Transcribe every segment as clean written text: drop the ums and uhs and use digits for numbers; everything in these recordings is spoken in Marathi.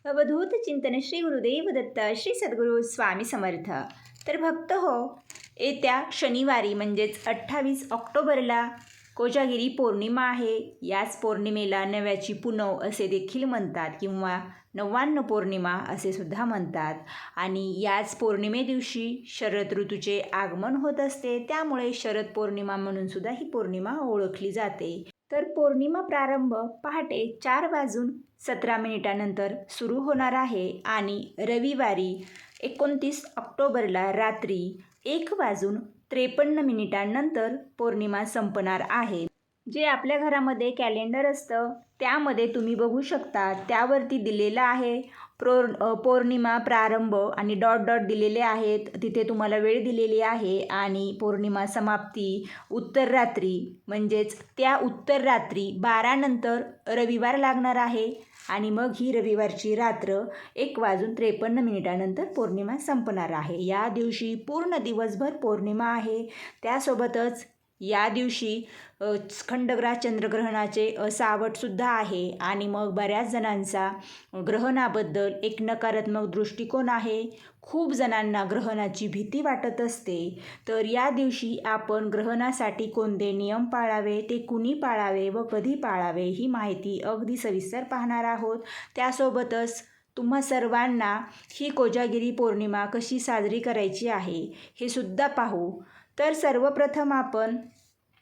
अवधूत चिंतन श्री गुरुदेव दत्त श्री सद्गुरू स्वामी समर्थ. तर भक्त हो, येत्या शनिवारी म्हणजेच 28 ऑक्टोबरला कोजागिरी पौर्णिमा आहे. याच पौर्णिमेला नव्याची पुनव असे देखील म्हणतात किंवा नव्याण्णव पौर्णिमा असे सुद्धा म्हणतात. आणि याच पौर्णिमे दिवशी शरद ऋतूचे आगमन होत असते, त्यामुळे शरद पौर्णिमा म्हणून सुद्धा ही पौर्णिमा ओळखली जाते. तर पौर्णिमा प्रारंभ पहाटे 4:17 सुरू होणार आहे आणि रविवारी 29 ऑक्टोबरला रात्री 1:53 पौर्णिमा संपणार आहे. जे आपल्या घरामध्ये कॅलेंडर असतं त्यामध्ये तुम्ही बघू शकता, त्यावरती दिलेलं आहे पौर्णिमा प्रारंभ आणि डॉट डॉट दिलेले आहेत. तिथे तुम्हाला वेळ दिलेली आहे आणि पौर्णिमा समाप्ती उत्तर रात्री, म्हणजेच त्या उत्तर रात्री 12 रविवार लागणार आहे आणि मग ही रविवारची रात्र 1:53 पौर्णिमा संपणार आहे. या दिवशी पूर्ण दिवसभर पौर्णिमा आहे. त्यासोबतच या दिवशी खंडग्रास चंद्रग्रहणाचे सावटसुद्धा आहे आणि मग बऱ्याच जणांचा ग्रहणाबद्दल एक नकारात्मक दृष्टिकोन आहे. खूप जणांना ग्रहणाची भीती वाटत असते. तर या दिवशी आपण ग्रहणासाठी कोणते नियम पाळावे, ते कुणी पाळावे व कधी पाळावे ही माहिती अगदी सविस्तर पाहणार आहोत. त्यासोबतच तुम्हा सर्वांना ही कोजागिरी पौर्णिमा कशी साजरी करायची आहे हे सुद्धा पाहू. तर सर्वप्रथम आपण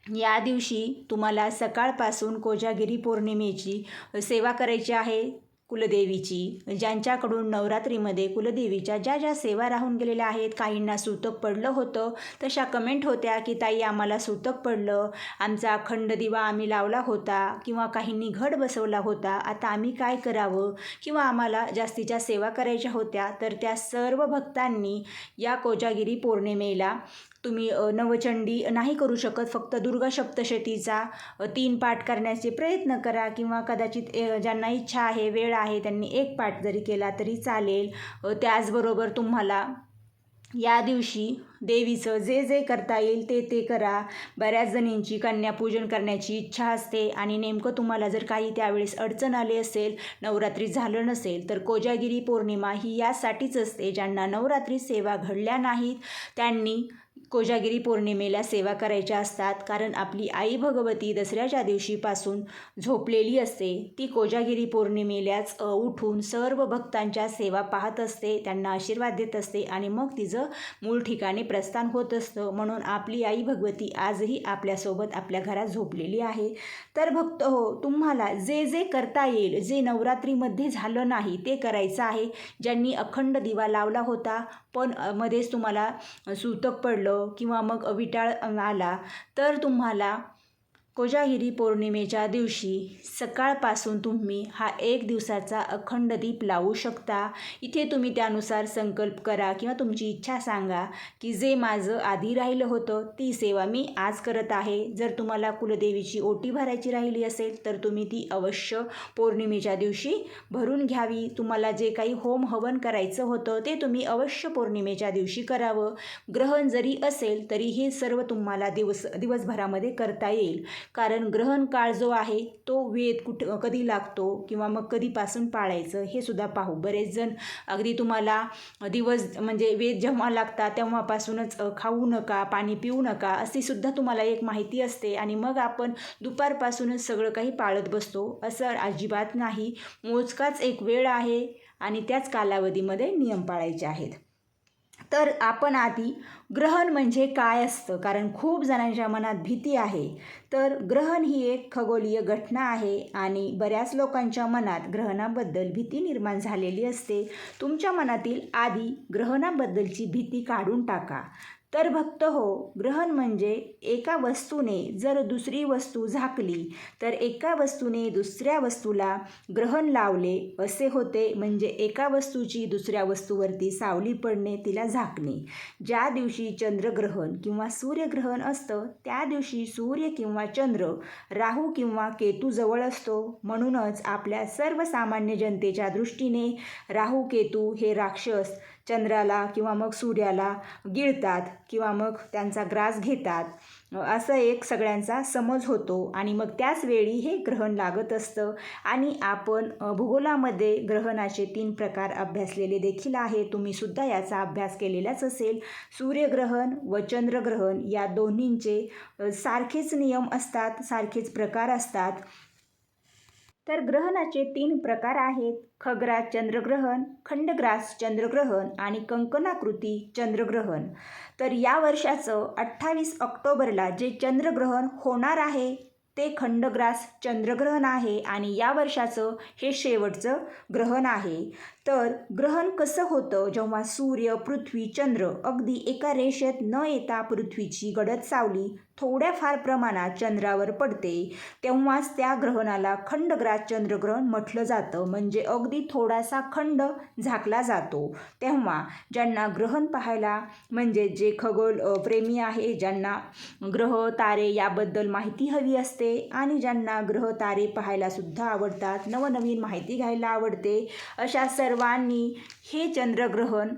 या दिवशी तुम्हाला सकाळपासून कोजागिरी पौर्णिमेची सेवा करायची आहे कुलदेवीची. ज्यांच्याकडून नवरात्रीमध्ये कुलदेवीच्या ज्या ज्या सेवा राहून गेलेल्या आहेत, काहींना सूतक पडलं होतं, तशा कमेंट होत्या की ताई आम्हाला सूतक पडलं, आमचा अखंड दिवा आम्ही लावला होता किंवा काहींनी घट बसवला होता, आता आम्ही काय करावं, किंवा आम्हाला जास्तीच्या सेवा करायच्या होत्या. तर त्या सर्व भक्तांनी या कोजागिरी पौर्णिमेला तुम्ही नवचंडी नाही करू शकत, फक्त दुर्गा सप्तशतीचा 3 पाठ करण्याचे प्रयत्न करा किंवा कदाचित ज्यांना इच्छा आहे, वेळ आहे, त्यांनी 1 पाठ जरी केला तरी चालेल. त्याचबरोबर तुम्हाला या दिवशी देवीचं जे जे करता येईल ते करा. बऱ्याच जणींची कन्यापूजन करण्याची इच्छा असते आणि नेमकं तुम्हाला जर काही त्यावेळेस अडचण आली असेल, नवरात्री झालं नसेल, तर कोजागिरी पौर्णिमा ही यासाठीच असते. ज्यांना नवरात्री सेवा घडल्या नाहीत त्यांनी कोजागिरी पौर्णिमेला सेवा करायच्या असतात. कारण आपली आई भगवती दसऱ्याच्या दिवशीपासून झोपलेली असते. ती कोजागिरी पौर्णिमेलाच उठून सर्व भक्तांच्या सेवा पाहत असते, त्यांना आशीर्वाद देत असते आणि मग तिचं मूळ ठिकाणी प्रस्थान होत असतं. म्हणून आपली आई भगवती आजही आपल्यासोबत आपल्या घरात झोपलेली आहे. तर भक्त हो, तुम्हाला जे जे करता येईल, जे नवरात्रीमध्ये झालं नाही ते करायचं आहे. ज्यांनी अखंड दिवा लावला होता पण मध्येच तुम्हाला सूतक पडलं किंवा मग विटाळ आला, तर तुम्हाला कोजागिरी पौर्णिमेच्या दिवशी सकाळपासून तुम्ही हा 1 दिवसाचा अखंड दीप लावू शकता. इथे तुम्ही त्यानुसार संकल्प करा किंवा तुमची इच्छा सांगा की जे माझं आधी राहिलं होतं ती सेवा मी आज करत आहे. जर तुम्हाला कुलदेवीची ओटी भरायची राहिली असेल तर तुम्ही ती अवश्य पौर्णिमेच्या दिवशी भरून घ्यावी. तुम्हाला जे काही होम हवन करायचं होतं ते तुम्ही अवश्य पौर्णिमेच्या दिवशी करावं. ग्रहण जरी असेल तरी हे सर्व तुम्हाला दिवसभरामध्ये करता येईल. कारण ग्रहण काळ जो आहे तो वेद कधी लागतो किंवा मग कधीपासून पाळायचं हे सुद्धा पाहू. बरेच जण अगदी तुम्हाला म्हणजे वेद जेव्हा लागतात तेव्हापासूनच खाऊ नका, पाणी पिऊ नका अशी सुद्धा तुम्हाला एक माहिती असते आणि मग आपण दुपारपासूनच सगळं काही पाळत बसतो. असं अजिबात नाही. मोजकाच एक वेळ आहे आणि त्याच कालावधीमध्ये नियम पाळायचे आहेत. तर आपण आधी ग्रहण म्हणजे काय असतं, कारण खूप जणांच्या मनात भीती आहे. तर ग्रहण ही एक खगोलीय घटना आहे आणि बऱ्याच लोकांच्या मनात ग्रहणाबद्दल भीती निर्माण झालेली असते. तुमच्या मनातील आधी ग्रहणाबद्दलची भीती काढून टाका. तर भक्त हो, ग्रहण म्हणजे एका वस्तूने जर दुसरी वस्तू झाकली तर एका वस्तूने दुसऱ्या वस्तूला ग्रहण लावले असे होते. म्हणजे एका वस्तूची दुसऱ्या वस्तूवरती सावली पडणे, तिला झाकणे. ज्या दिवशी चंद्रग्रहण किंवा सूर्यग्रहण असतं त्या दिवशी सूर्य किंवा चंद्र राहू किंवा केतू जवळ असतो. म्हणूनच आपल्या सर्वसामान्य जनतेच्या दृष्टीने राहू केतू हे राक्षस चंद्राला किंवा मग सूर्याला गिळतात. किंवा मग त्यांचा ग्रास घेतात, असं एक सगळ्यांचा समज होतो. आणि मग त्याच वेळी हे ग्रहण लागत असतं. आणि आपण भूगोलामध्ये ग्रहणाचे 3 प्रकार अभ्यासलेले देखील आहे. तुम्हीसुद्धा याचा अभ्यास केलेलाच असेल. सूर्यग्रहण व चंद्रग्रहण या दोन्हींचे सारखेच नियम असतात, सारखेच प्रकार असतात. तर ग्रहणाचे 3 प्रकार आहेत: खग्रास चंद्रग्रहण, खंडग्रास चंद्रग्रहण आणि कंकणाकृती चंद्रग्रहण. तर या वर्षाचं 28 ऑक्टोबरला जे चंद्रग्रहण होणार आहे ते खंडग्रास चंद्रग्रहण आहे आणि या वर्षाचं हे शेवटचं ग्रहण आहे. तर ग्रहण कसं होतं? जेव्हा सूर्य, पृथ्वी, चंद्र अगदी एका रेषेत न येता पृथ्वीची गडद सावली थोड्याफार प्रमाणात चंद्रावर पडते, तेव्हाच त्या ग्रहणाला खंडग्रास चंद्रग्रहण म्हटलं जातं. म्हणजे अगदी थोडासा खंड झाकला जातो. तेव्हा ज्यांना ग्रहण पाहायला, म्हणजे जे खगोल प्रेमी आहे, ज्यांना ग्रह तारे याबद्दल माहिती हवी असते आणि ज्यांना ग्रह तारे पाहायला सुद्धा आवडतात, नवनवीन माहिती घ्यायला आवडते, अशा सर्वांनी हे चंद्रग्रहण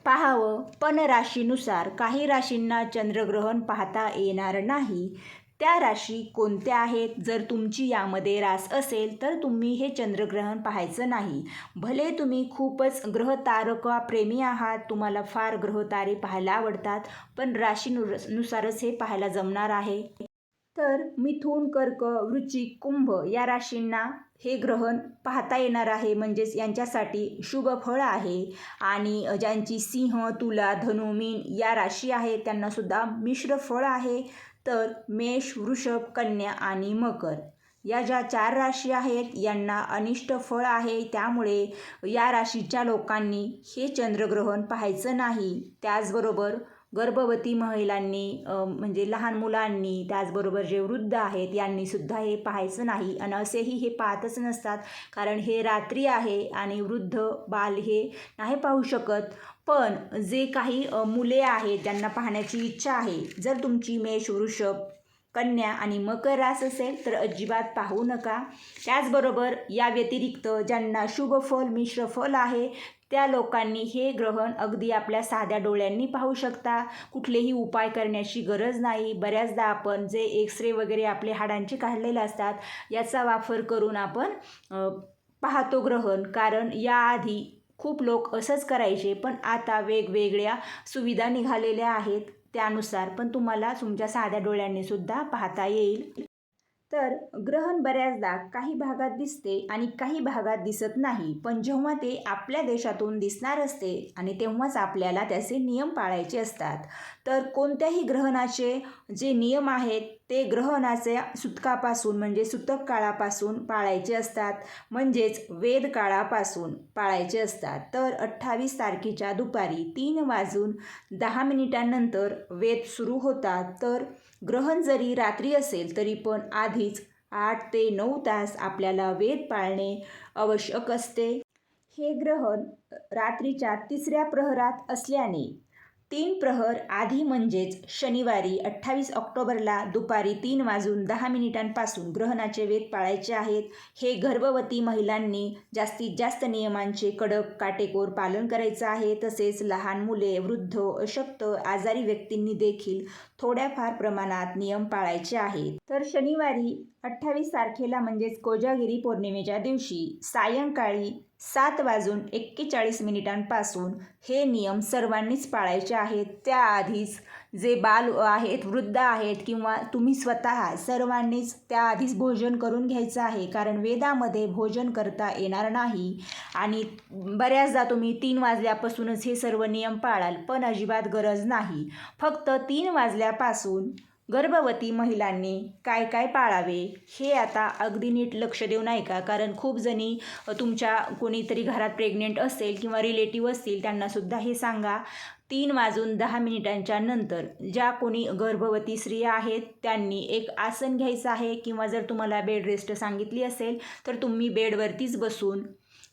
पाहावं. पण राशीनुसार काही राशींना चंद्रग्रहण पाहता येणार नाही. त्या राशी कोणत्या आहेत? जर तुमची यामध्ये रास असेल तर तुम्ही हे चंद्रग्रहण पाहायचं नाही. भले तुम्ही खूपच ग्रहतारका प्रेमी आहात, तुम्हाला फार ग्रहतारे पाहायला आवडतात, पण राशीनुसारच हे पाहायला जमणार आहे. तर मिथुन, कर्क, वृश्चिक, कुंभ या राशींना हे ग्रहण पाहता येणार आहे, म्हणजेच यांच्यासाठी शुभ फळ आहे. आणि ज्यांची सिंह, तुला, धनु, मीन या राशी आहेत त्यांनासुद्धा मिश्र फळ आहे. तर मेष, वृषभ, कन्या आणि मकर या ज्या 4 राशी आहेत यांना अनिष्ट फळ आहे. त्यामुळे या राशीच्या लोकांनी हे चंद्रग्रहण पाहायचं नाही. त्याचबरोबर गर्भवती महिलांनी, म्हणजे लहान मुलांनी, त्याचबरोबर जे वृद्ध आहेत यांनी सुद्धा हे पाहायचं नाही. आणि असेही हे पाहतच नसतात, कारण हे रात्री आहे आणि वृद्ध बाल हे नाही पाहू शकत. पण जे काही मुले आहेत ज्यांना पाहण्याची इच्छा आहे, जर तुमची मेष, वृषभ, कन्या आणि मकर रास असेल तर अजिबात पाहू नका. त्याचबरोबर या व्यतिरिक्त ज्यांना शुभ फल, मिश्र फल आहे त्या लोकांनी हे ग्रहण अगदी आपल्या साध्या डोळ्यांनी पाहू शकता. कुठलेही उपाय करण्याची गरज नाही. बऱ्याचदा आपण जे एक्सरे वगैरे आपले हाडांचे काढलेले असतात याचा वापर करून आपण पाहतो ग्रहण. कारण याआधी खूप लोक असंच करायचे, पण आता वेगवेगळ्या सुविधा निघालेल्या आहेत, त्यानुसार पण तुम्हाला तुमच्या साध्या डोळ्यांनी सुद्धा पाहता येईल. तर ग्रहण बऱ्याचदा काही भागात दिसते आणि काही भागात दिसत नाही. पण जेव्हा ते आपल्या देशातून दिसणार असते आणि तेव्हाच आपल्याला त्याचे नियम पाळायचे असतात. तर कोणत्याही ग्रहणाचे जे नियम आहेत ते ग्रहणाच्या सुतकापासून, म्हणजे सुतक काळापासून पाळायचे असतात, म्हणजेच वेद काळापासून पाळायचे असतात. तर 28 तारखेच्या दुपारी 3:10 वेद सुरू होतात. तर ग्रहण जरी रात्री असेल तरी पण आधीच 8 ते 9 तास आपल्याला वेद पाळणे आवश्यक असते. हे ग्रहण रात्रीच्या 3ऱ्या प्रहरात असल्याने 3 प्रहर आधी, म्हणजेच शनिवारी 28 ऑक्टोबरला दुपारी 3:10 ग्रहणाचे वेद पाळायचे आहेत. हे गर्भवती महिलांनी जास्तीत जास्त नियमांचे कडक काटेकोर पालन करायचं आहे. तसेच लहान मुले, वृद्ध, अशक्त, आजारी व्यक्तींनी देखील थोड्याफार प्रमाणात नियम पाळायचे आहेत. तर शनिवारी 28 तारखेला, म्हणजेच कोजागिरी पौर्णिमेच्या दिवशी सायंकाळी 7:41 हे नियम सर्वांनीच पाळायचे आहेत. त्याआधीच जे बाल आहेत, वृद्ध आहेत किंवा तुम्ही स्वतः सर्वांनीच त्याआधीच भोजन करून घ्यायचं आहे. कारण वेदामध्ये भोजन करता येणार नाही. आणि बऱ्याचदा तुम्ही 3 वाजल्यापासूनच हे सर्व नियम पाळाल, पण अजिबात गरज नाही. फक्त 3 वाजल्यापासून गर्भवती महिलांनी काय काय पाळावे हे आता अगदी नीट लक्ष देऊन ऐका. कारण खूप जणी तुमच्या कोणीतरी घरात प्रेग्नेंट असेल किंवा रिलेटिव्ह असतील त्यांनासुद्धा हे सांगा. 3:10 ज्या कोणी गर्भवती स्त्रिया आहेत त्यांनी एक आसन घ्यायचं आहे, किंवा जर तुम्हाला बेड रेस्ट सांगितली असेल तर तुम्ही बेडवरतीच बसून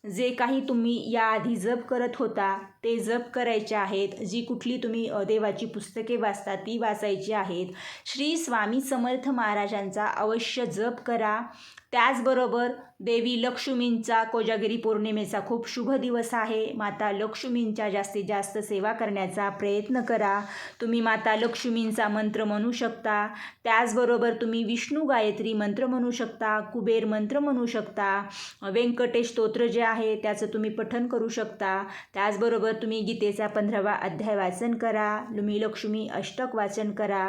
जे काही तुम्ही याआधी जप करत होता ते जप करायचे आहेत. जी कुठली तुम्ही देवाची पुस्तके वाचता ती वाचायची आहेत. श्री स्वामी समर्थ महाराजांचा अवश्य जप करा. त्याचबरोबर देवी लक्ष्मींचा कोजागिरी पौर्णिमेचा खूप शुभ दिवस आहे. माता लक्ष्मींच्या जास्तीत जास्त सेवा करण्याचा प्रयत्न करा. तुम्ही माता लक्ष्मींचा मंत्र म्हणू शकता. त्याचबरोबर तुम्ही विष्णू गायत्री मंत्र म्हणू शकता, कुबेर मंत्र म्हणू शकता, व्यंकटेश स्तोत्र जे आहे त्याचं तुम्ही पठण करू शकता. त्याचबरोबर तुम्ही गीतेचा 15वा अध्याय वाचन करा. तुम्ही लक्ष्मी अष्टक वाचन करा.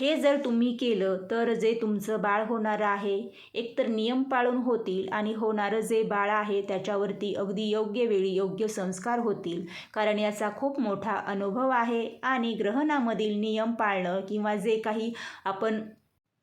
हे जर तुम्ही केलं तर जे तुमचं बाळ होणार आहे एकतर नियम पाळून होतील आणि होणारं जे बाळ आहे त्याच्यावरती अगदी योग्य वेळी योग्य संस्कार होतील. कारण याचा खूप मोठा अनुभव आहे आणि ग्रहणामधील नियम पाळणं किंवा जे काही आपण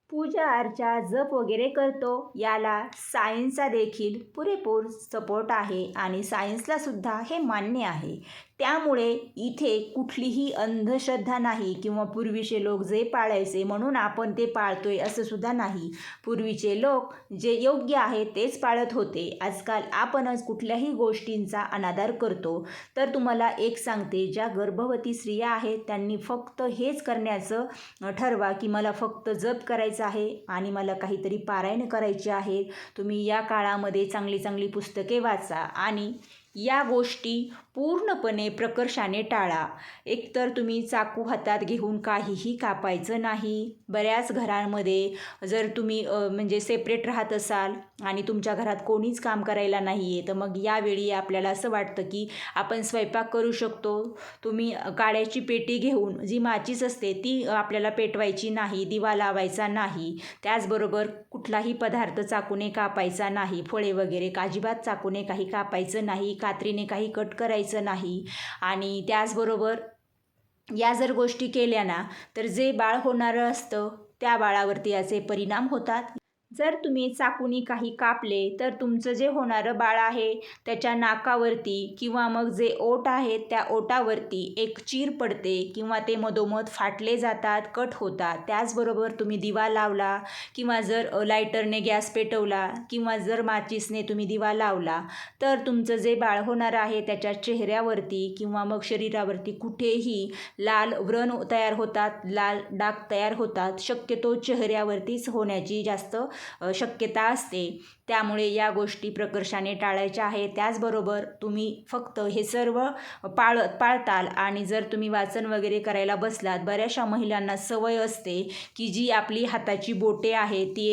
पूजा अर्चा जप वगैरे करतो याला सायन्सचा देखील पुरेपूर सपोर्ट आहे आणि सायन्सला सुद्धा हे मान्य आहे. त्यामुळे इथे कुठलीही अंधश्रद्धा नाही किंवा पूर्वीचे लोक जे पाळायचे म्हणून आपण ते पाळतोय असं सुद्धा नाही. पूर्वीचे लोक जे योग्य आहे तेच पाळत होते. आजकाल आपणच कुठल्याही गोष्टींचा अनादर करतो. तर तुम्हाला एक सांगते, ज्या गर्भवती स्त्रिया आहेत त्यांनी फक्त हेच करण्याचं ठरवा की मला फक्त जप करायचं आहे आणि मला काहीतरी पारायण करायचे आहे. तुम्ही या काळामध्ये चांगली चांगली पुस्तके वाचा आणि या गोष्टी पूर्णपणे प्रकर्षाने टाळा. एकतर तुम्ही चाकू हातात घेऊन काहीही कापायचं नाही. बऱ्याच घरांमध्ये जर तुम्ही म्हणजे सेपरेट राहत असाल आणि तुमच्या घरात कोणीच काम करायला नाही आहे तर मग यावेळी आपल्याला असं वाटतं की आपण स्वयंपाक करू शकतो. तुम्ही काड्याची पेटी घेऊन जी माचीस असते ती आपल्याला पेटवायची नाही, दिवा लावायचा नाही. त्याचबरोबर कुठलाही पदार्थ चाकूने कापायचा नाही. फळे वगैरे अजिबात चाकूने काही कापायचं नाही, कात्रीने काही कट करायचं नाही. आणि त्याचबरोबर या जर गोष्टी केल्या ना तर जे बाळ होणारं असतं त्या बाळावरती याचे परिणाम होतात. जर तुम्ही चाकूनी काही कापले तर तुमचं जे होणारं बाळ आहे त्याच्या नाकावरती किंवा मग जे ओठ आहेत त्या ओटावरती एक चीर पडते किंवा ते मधोमध फाटले जातात, कट होतात. त्याचबरोबर तुम्ही दिवा लावला किंवा जर लायटरने गॅस पेटवला किंवा जर माचीसने तुम्ही दिवा लावला तर तुमचं जे बाळ होणार आहे त्याच्या चेहऱ्यावरती किंवा मग शरीरावरती कुठेही लाल व्रण तयार होतात, लाल डाग तयार होतात. शक्यतो चेहऱ्यावरतीच होण्याची जास्त शक्यता असते. त्यामुळे या गोष्टी प्रकर्षाने टाळायच्या आहे. त्याचबरोबर तुम्ही फक्त हे सर्व पाळताल आणि जर तुम्ही वाचन वगैरे करायला बसलात, बऱ्याचशा महिलांना सवय असते की जी आपली हाताची बोटे आहे ती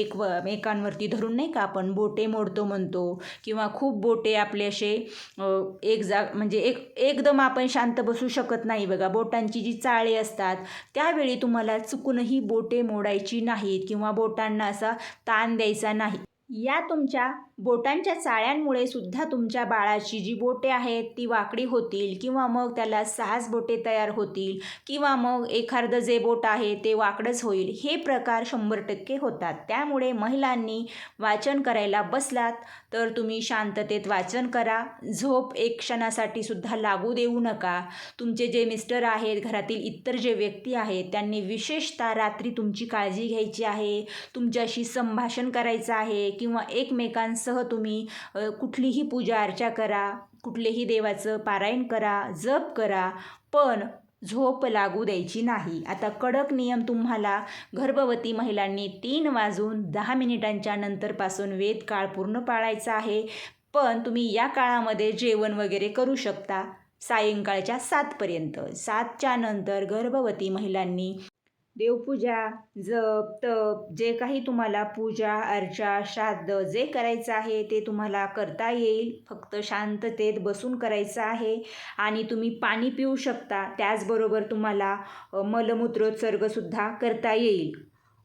एकांवरती धरून नाही का आपण बोटे मोडतो म्हणतो किंवा खूप बोटे आपले असे म्हणजे एकदम आपण शांत बसू शकत नाही बघा. बोटांची जी चाळे असतात त्यावेळी तुम्हाला चुकूनही बोटे मोडायची नाहीत किंवा बोटांना असा ताण द्यायचा नाही. या तुमच्या बोटांच्या चाळ्यांमुळे सुद्धा तुमच्या बाळाची जी बोटे आहेत ती वाकडी होतील किंवा मग त्याला 6 बोटे तयार होतील किंवा मग एखादं जे बोट आहे ते वाकडंच होईल. हे प्रकार 100% होतात. त्यामुळे महिलांनी वाचन करायला बसलात तर तुम्ही शांततेत वाचन करा. झोप एक क्षणासाठी सुद्धा लागू देऊ नका. तुमचे जे मिस्टर आहेत, घरातील इतर जे व्यक्ती आहेत त्यांनी विशेषतः रात्री तुमची काळजी घ्यायची आहे. तुमच्याशी संभाषण करायचं आहे किंवा एकमेकांसह तुम्ही कुठलीही पूजा अर्चा करा, कुठलेही देवाचं पारायण करा, जप करा, पण झोप लागू द्यायची नाही. आता कडक नियम तुम्हाला गर्भवती महिलांनी 3:10 नंतरपासून वेद काळ पूर्ण पाळायचा आहे. पण तुम्ही या काळामध्ये जेवण वगैरे करू शकता सायंकाळच्या 7पर्यंत. 7च्या नंतर गर्भवती महिलांनी देवपूजा, जप, तप जे काही तुम्हाला पूजा अर्चा श्राद्ध जे करायचं आहे ते तुम्हाला करता येईल. फक्त शांततेत बसून करायचं आहे आणि तुम्ही पाणी पिऊ शकता. त्याचबरोबर तुम्हाला मलमूत्रोत्सर्गसुद्धा करता येईल.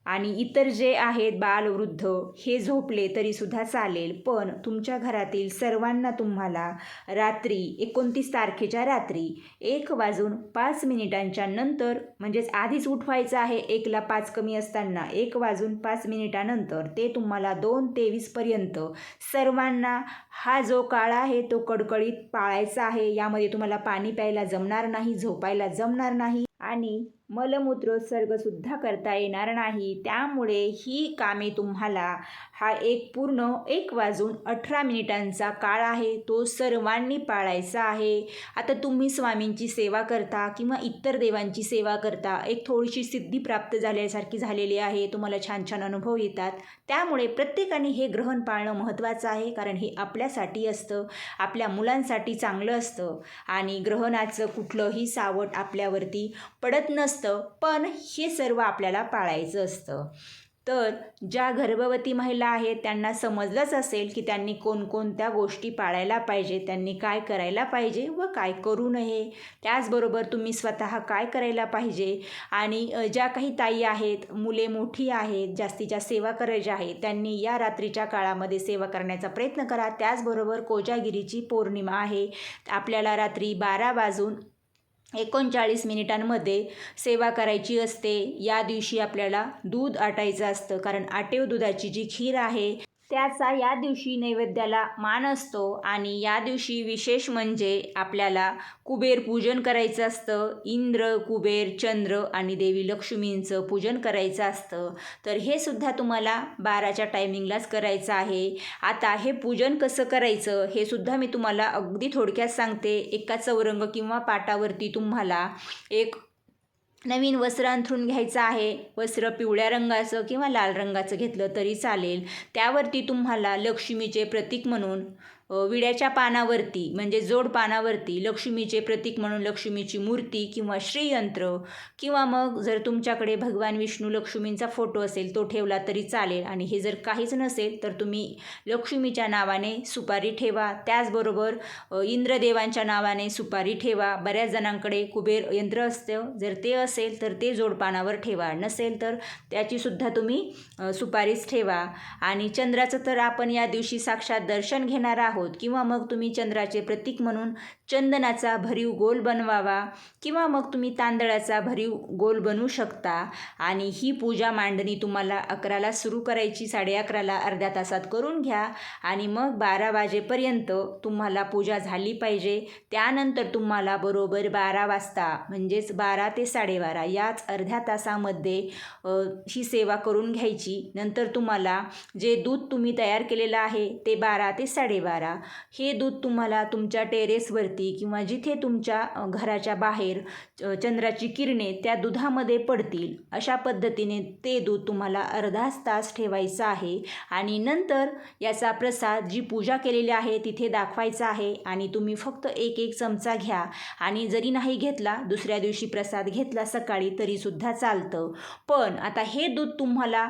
आणि इतर जे आहेत बालवृद्ध हे झोपले तरीसुद्धा चालेल. पण तुमच्या घरातील सर्वांना तुम्हाला रात्री 29 तारखेच्या रात्री 1:05 नंतर म्हणजेच आधीच उठवायचं आहे. 1ला 5 कमी असताना 1:05 ते तुम्हाला 2:23 सर्वांना हा जो काळ आहे तो कडकडीत पाळायचा आहे. यामध्ये तुम्हाला पाणी प्यायला जमणार नाही, झोपायला जमणार नाही आणि मलमूत्रोत्सर्गसुद्धा करता येणार नाही. त्यामुळे ही कामे तुम्हाला हा पूर्ण 1:18 काळ आहे, तो सर्वांनी पाळायचा आहे. आता तुम्ही स्वामींची सेवा करता किंवा इतर देवांची सेवा करता, एक थोडीशी सिद्धी प्राप्त झाल्यासारखी झालेली आहे, तुम्हाला छान छान अनुभव येतात. त्यामुळे प्रत्येकाने हे ग्रहण पाळणं महत्त्वाचं आहे, कारण हे आपल्यासाठी असतं, आपल्या मुलांसाठी चांगलं असतं आणि ग्रहणाचं कुठलंही सावट आपल्यावरती पडत नसतं, पण हे सर्व आपल्याला पाळायचं असतं. तर ज्या गर्भवती महिला आहेत त्यांना समजलंच असेल की त्यांनी कोणकोणत्या गोष्टी पाळायला पाहिजे, त्यांनी काय करायला पाहिजे व काय करू नये. त्याचबरोबर तुम्ही स्वतः काय करायला पाहिजे आणि ज्या काही ताई आहेत, मुले मोठी आहेत, जास्तीत जास्त सेवा करायची आहे, त्यांनी या रात्रीच्या काळामध्ये सेवा करण्याचा प्रयत्न करा. त्याचबरोबर कोजागिरीची पौर्णिमा आहे, आपल्याला रात्री 12:39 सेवा करायची असते. या दिवशी आपल्याला दूध आटायचं असतं, कारण आटेव दुधाची जी खीर आहे त्याचा या दिवशी नैवेद्याला मान असतो. आणि या दिवशी विशेष म्हणजे आपल्याला कुबेर पूजन करायचं असतं. इंद्र, कुबेर, चंद्र आणि देवी लक्ष्मींचं पूजन करायचं असतं. तर हे सुद्धा तुम्हाला 12च्या टायमिंगलाच करायचं आहे. आता हे पूजन कसं करायचं हे सुद्धा मी तुम्हाला अगदी थोडक्यात सांगते. एका चौरंग किंवा पाटावरती तुम्हाला एक नवीन वस्त्र अंथरून घ्यायचं आहे. वस्त्र पिवळ्या रंगाचं किंवा लाल रंगाचं घेतलं तरी चालेल. त्यावरती तुम्हाला लक्ष्मीचे प्रतीक म्हणून विड्याच्या पानावरती म्हणजे जोड पानावरती लक्ष्मीचे प्रतीक म्हणून लक्ष्मीची मूर्ती किंवा श्रीयंत्र किंवा मग जर तुमच्याकडे भगवान विष्णू लक्ष्मींचा फोटो असेल तो ठेवला तरी चालेल. आणि हे जर काहीच नसेल तर तुम्ही लक्ष्मीच्या नावाने सुपारी ठेवा. त्याचबरोबर इंद्रदेवांच्या नावाने सुपारी ठेवा. बऱ्याच जणांकडे कुबेर यंत्र असतं, जर ते असेल तर ते जोडपानावर ठेवा, नसेल तर त्याचीसुद्धा तुम्ही सुपारीच ठेवा. आणि चंद्राचं तर आपण या दिवशी साक्षात दर्शन घेणार आहोत, किंवा मग तुम्ही चंद्राचे प्रतीक म्हणून चंदनाचा भरीव गोल बनवावा किंवा मग तुम्ही तांदळाचा भरीव गोल बनवू शकता. आणि ही पूजा मांडणी तुम्हाला 11ला सुरू करायची, 11:30ला अर्ध्या तासात करून घ्या आणि मग 12 वाजेपर्यंत तुम्हाला पूजा झाली पाहिजे. त्यानंतर तुम्हाला बरोबर 12 वाजता म्हणजेच 12 ते 12:30 याच अर्ध्या तासामध्ये ही सेवा करून घ्यायची. नंतर तुम्हाला जे दूध तुम्ही तयार केलेलं आहे ते 12 ते 12:30 हे दूध तुम्हाला तुमच्या टेरेसवरती किंवा जिथे तुमच्या घराच्या बाहेर चंद्राची किरणे त्या दुधामध्ये पडतील अशा पद्धतीने ते दूध तुम्हाला अर्धा तास ठेवायचं आहे. आणि नंतर याचा प्रसाद जी पूजा केलेली आहे तिथे दाखवायचा आहे. आणि तुम्ही फक्त एक चमचा घ्या आणि जरी नाही घेतला दुसऱ्या दिवशी प्रसाद घेतला सकाळी तरीसुद्धा चालतं. पण आता हे दूध तुम्हाला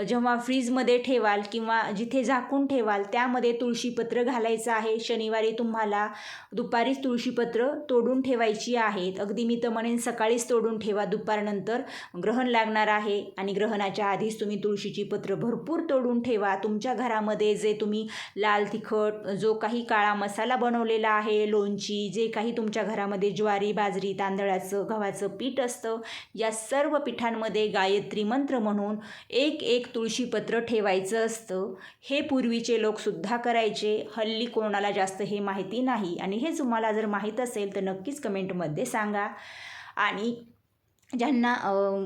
जेव्हा फ्रीजमध्ये ठेवाल किंवा जिथे झाकून ठेवाल त्यामध्ये तुळशीपत्र घालायचं आहे. शनिवारी तुम्हाला दुपारीच तुळशीपत्र तोडून ठेवायची आहेत. अगदी मी तर म्हणेन सकाळीच तोडून ठेवा, दुपारनंतर ग्रहण लागणार आहे आणि ग्रहणाच्या आधीच तुम्ही तुळशीची पत्र भरपूर तोडून ठेवा. तुमच्या घरामध्ये जे तुम्ही लाल तिखट, जो काही काळा मसाला बनवलेला आहे, लोणची, जे काही तुमच्या घरामध्ये ज्वारी, बाजरी, तांदळाचं, गव्हाचं पीठ असतं, या सर्व पिठांमध्ये गायत्री मंत्र म्हणून एक तुळशीपत्र ठेवायचं असतं. हे पूर्वीचे लोकसुद्धा करायचे. हल्ली कोणाला जास्त हे माहिती नाही आणि हे तुम्हाला जर माहीत असेल तर नक्कीच कमेंटमध्ये सांगा. आणि ज्यांना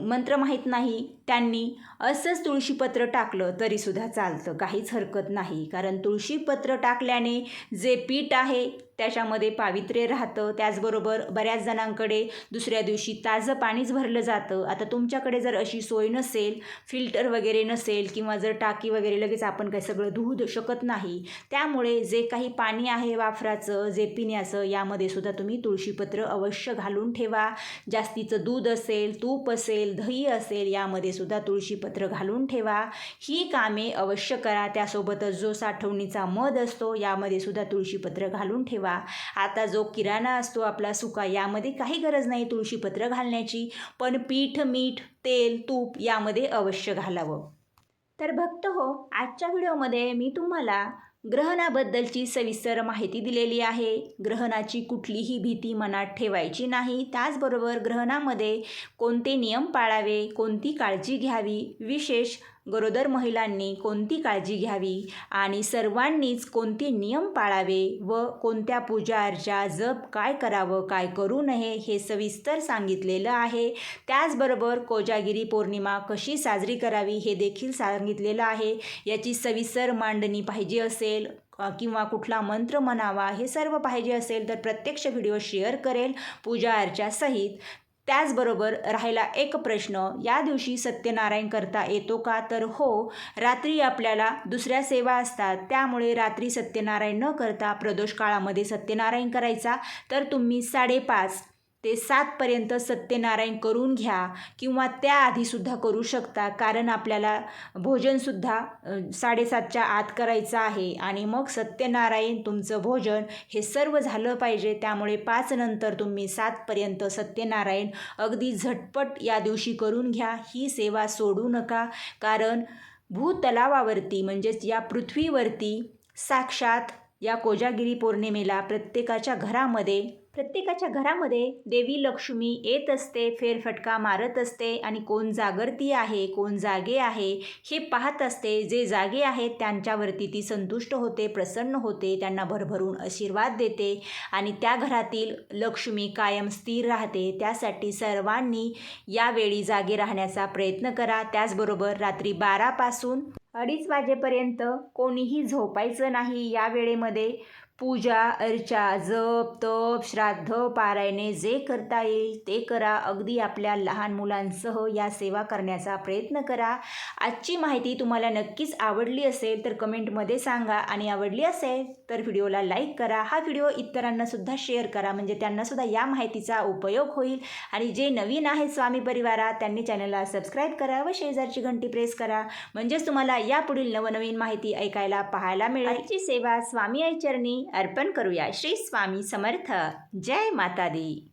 मंत्र माहीत नाही त्यांनी असंच तुळशीपत्र टाकलं तरीसुद्धा चालतं, काहीच हरकत नाही. कारण तुळशीपत्र टाकल्याने जे पीठ आहे त्याच्यामध्ये पावित्र्य राहतं. त्याचबरोबर बऱ्याच जणांकडे दुसऱ्या दिवशी ताजं पाणीच भरलं जातं. आता तुमच्याकडे जर अशी सोय नसेल, फिल्टर वगैरे नसेल किंवा जर टाकी वगैरे लगेच आपण काही सगळं धुवू शकत नाही, त्यामुळे जे काही पाणी आहे वाफराचं, जे पिण्याचं, यामध्ये सुद्धा तुम्ही तुळशीपत्र अवश्य घालून ठेवा. जास्तीचं दूध असेल, तूप असेल, दही असेल, यामध्ये सुद्धा तुळशीपत्र घालून ठेवा. ही कामे अवश्य करा. त्यासोबतच जो साठवणीचा मध असतो यामध्ये सुद्धा तुळशीपत्र घालून ठेवा. आता जो किराणा असतो आपला सुका, यामध्ये काही गरज नाही तुळशीपत्र घालण्याची, पण पीठ, मीठ, तेल, तूप यामध्ये अवश्य घालावं. तर भक्त हो, आजच्या व्हिडिओमध्ये मी तुम्हाला ग्रहणाबद्दलची सविस्तर माहिती दिलेली आहे. ग्रहणाची कुठलीही भीती मनात ठेवायची नाही. त्याचबरोबर ग्रहणामध्ये कोणते नियम पाळावे, कोणती काळजी घ्यावी, विशेष गरोदर महिलांनी कोणती काळजी घ्यावी आणि सर्वांनीच कोणते नियम पाळावे व कोणत्या पूजा अर्चा जप काय करावं काय करू नये हे सविस्तर सांगितलेलं आहे. त्याचबरोबर कोजागिरी पौर्णिमा कशी साजरी करावी हे देखील सांगितलेलं आहे. याची सविस्तर मांडणी पाहिजे असेल किंवा कुठला मंत्र म्हणावा हे सर्व पाहिजे असेल तर प्रत्यक्ष व्हिडिओ शेअर करेल पूजा अर्चासहित. त्याचबरोबर राहिला एक प्रश्न, या दिवशी सत्यनारायण करता येतो का? तर हो, रात्री आपल्याला दुसऱ्या सेवा असतात, त्यामुळे रात्री सत्यनारायण न करता प्रदोष काळामध्ये सत्यनारायण करायचा. तर तुम्ही 5:30 ते 7पर्यंत सत्यनारायण करून घ्या किंवा त्याआधीसुद्धा करू शकता, कारण आपल्याला भोजनसुद्धा 7:30च्या आत करायचं आहे आणि मग सत्यनारायण तुमचं भोजन हे सर्व झालं पाहिजे. त्यामुळे 5 नंतर तुम्ही 7पर्यंत सत्यनारायण अगदी झटपट या दिवशी करून घ्या. ही सेवा सोडू नका, कारण भूतलावावरती म्हणजेच या पृथ्वीवरती साक्षात या कोजागिरी पौर्णिमेला प्रत्येकाच्या घरामध्ये देवी लक्ष्मी येत असते, फेरफटका मारत असते आणि कोण जागरती आहे कोण जागे आहे हे पाहत असते. जे जागे आहेत त्यांच्यावरती ती संतुष्ट होते, प्रसन्न होते, त्यांना भरभरून आशीर्वाद देते आणि त्या घरातील लक्ष्मी कायम स्थिर राहते. त्यासाठी सर्वांनी यावेळी जागे राहण्याचा प्रयत्न करा. त्याचबरोबर रात्री 12 पासून 2:30 वाजेपर्यंत कोणीही झोपायचं नाही. या वेळेमध्ये पूजा अर्चा जप तप श्राद्ध पारायणे जे करता येईल ते करा. अगदी आपल्या लहान मुलांसह या सेवा करण्याचा प्रयत्न करा. आजची माहिती तुम्हाला नक्कीच आवडली असेल तर कमेंटमध्ये सांगा आणि आवडली असेल तर व्हिडिओला लाईक करा. हा व्हिडिओ इतरांनासुद्धा शेअर करा, म्हणजे त्यांनासुद्धा या माहितीचा उपयोग होईल. आणि जे नवीन आहेत स्वामी परिवारात त्यांनी चॅनलला सबस्क्राईब करा व शेजारची घंटी प्रेस करा, म्हणजेच तुम्हाला यापुढील नवनवीन माहिती ऐकायला पाहायला मिळेल. आजची सेवा स्वामी आई चरणी अर्पण करूया. श्री स्वामी समर्थ. जय माता दी.